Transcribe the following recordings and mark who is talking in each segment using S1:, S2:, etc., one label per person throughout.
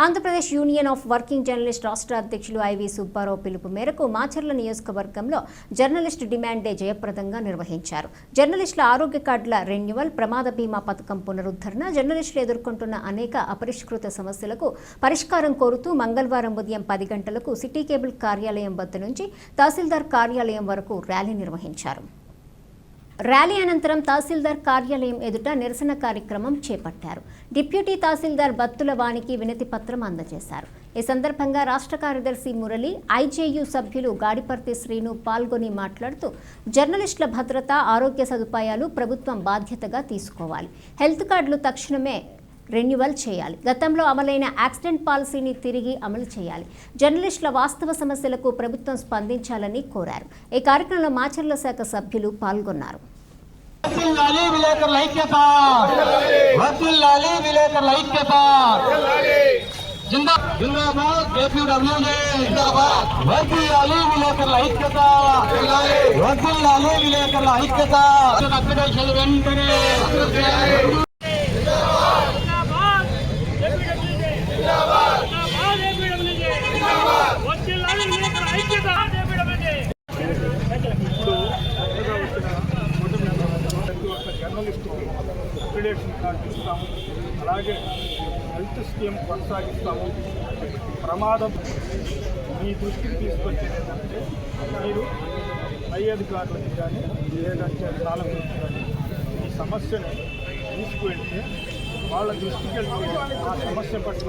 S1: Andhra Pradesh union of working journalist రాష్ట్ర అధ్యక్షులు IV Subbarao పిలుపు మేరకు మాచర్ల నియోజకవర్గంలో జర్నలిస్ట్ డిమాండ్ డే జయప్రదంగా నిర్వహించారు. జర్నలిస్టుల ఆరోగ్య కార్డుల రెన్యువల్, ప్రమాద బీమా పథకం పునరుద్ధరణ, జర్నలిస్టులు ఎదుర్కొంటున్న అనేక అపరిష్కృత సమస్యలకు పరిష్కారం కోరుతూ మంగళవారం ఉదయం 10 గంటలకు సిటీ కేబుల్ కార్యాలయం వద్ద నుంచి తహసీల్దార్ కార్యాలయం వరకు ర్యాలీ నిర్వహించారు. ర్యాలీ అనంతరం తహసీల్దార్ కార్యాలయం ఎదుట నిరసన కార్యక్రమం చేపట్టారు. డిప్యూటీ తహసీల్దార్ బత్తుల వాణికి వినతి పత్రం అందజేశారు. ఈ సందర్భంగా రాష్ట్ర కార్యదర్శి మురళి, ఐజేయు సభ్యులు గాడిపర్తి శ్రీను పాల్గొని మాట్లాడుతూ జర్నలిస్టుల భద్రత, ఆరోగ్య సదుపాయాలు ప్రభుత్వం బాధ్యతగా తీసుకోవాలి. హెల్త్ కార్డులు తక్షణమే రెన్యువల్ చేయాలి. గతంలో అమలైన యాక్సిడెంట్ పాలసీని తిరిగి అమలు చేయాలి. జర్నలిస్టుల వాస్తవ సమస్యలకు ప్రభుత్వం స్పందించాలని కోరారు. ఈ కార్యక్రమంలో మాచర్ల శాఖ సభ్యులు పాల్గొన్నారు.
S2: అప్గ్రేడేషన్ కార్డు ఇస్తాము, అలాగే హెల్త్ స్కీమ్ కొనసాగిస్తాము. ప్రమాదం మీ దృష్టికి తీసుకొచ్చేది ఏంటంటే, మీరు పై అధికారులకు కానీ లేదంటే చాలా కానీ ఈ సమస్యను తీసుకువెళ్తే వాళ్ళ దృష్టికి వెళ్తే ఆ సమస్య పట్ల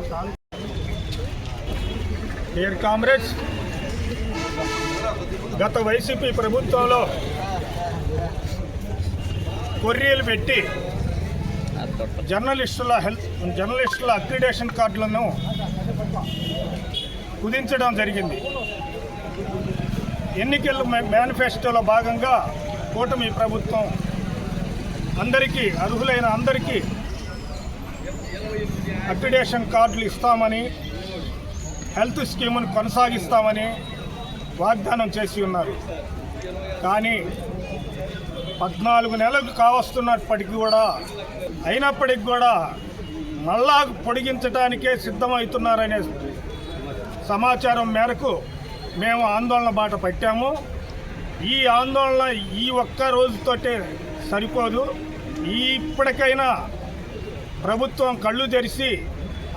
S2: డియర్ కామ్రేడ్స్, గత వైసీపీ ప్రభుత్వంలో కొర్రీలు పెట్టి జర్నలిస్టుల అక్రిడేషన్ కార్డులను కుదించడం జరిగింది. ఎన్నికల మేనిఫెస్టోలో భాగంగా కూటమి ప్రభుత్వం అందరికీ, అర్హులైన అందరికీ అక్రిడేషన్ కార్డులు ఇస్తామని, హెల్త్ స్కీమును కొనసాగిస్తామని వాగ్దానం చేసి ఉన్నారు. కానీ 14 నెలలకు కావస్తున్నప్పటికీ కూడా, అయినప్పటికీ కూడా మళ్ళా పొడిగించడానికే సిద్ధమవుతున్నారనే సమాచారం మేరకు మేము ఆందోళన బాట పట్టాము. ఈ ఆందోళన ఈ ఒక్క రోజుతోటే సరిపోదు. ఇప్పటికైనా ప్రభుత్వం కళ్ళు తెరిచి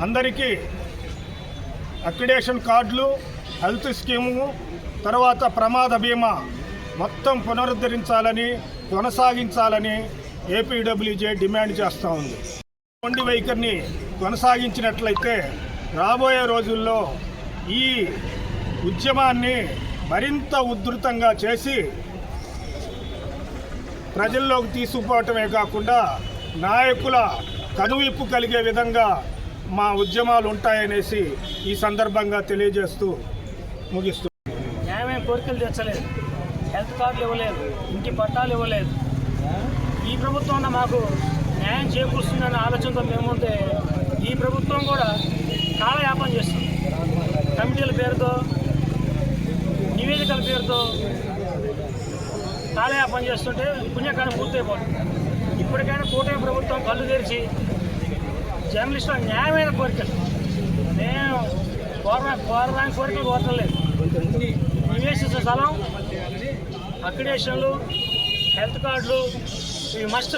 S2: అందరికీ అక్రిడేషన్ కార్డులు, హెల్త్ స్కీము, తర్వాత ప్రమాద బీమా మొత్తం పునరుద్ధరించాలని, కొనసాగించాలని ఏపీడబ్ల్యూజే డిమాండ్ చేస్తూ ఉంది. మొండి వైఖరిని కొనసాగించినట్లయితే రాబోయే రోజుల్లో ఈ ఉద్యమాన్ని మరింత ఉధృతంగా చేసి ప్రజల్లోకి తీసుకుపోవటమే కాకుండా నాయకుల కనువిప్పు కలిగే విధంగా మా ఉద్యమాలు ఉంటాయనేసి ఈ సందర్భంగా తెలియజేస్తూ ముగిస్తూ,
S3: న్యాయమైన కోరికలు తెచ్చలేదు, హెల్త్ కార్డులు ఇవ్వలేదు, ఇంటి పట్టాలు ఇవ్వలేదు. ఈ ప్రభుత్వం మాకు న్యాయం చేకూరుస్తుందనే ఆలోచనతో మేముంటే ఈ ప్రభుత్వం కూడా కాలయాపన చేస్తుంది. కమిటీల పేరుతో, నివేదికల పేరుతో కాలయాపన చేస్తుంటే పుణ్యకాలం పూర్తయిపోతుంది. ఇప్పటికైనా కూటమి ప్రభుత్వం కళ్ళు తెరిచి జర్నలిస్టుల న్యాయమైన కోరికలు, మేము కోరడానికి కోరికలు కోరలేదు, నివేశించిన స్థలం, అక్రిడేషన్లు, హెల్త్ కార్డులు ఇవి మస్ట్.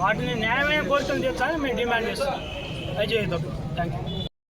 S3: వాటిని న్యాయమైన కోరికలు తీర్చాలని మేము డిమాండ్ చేస్తాం. Ajay thank you.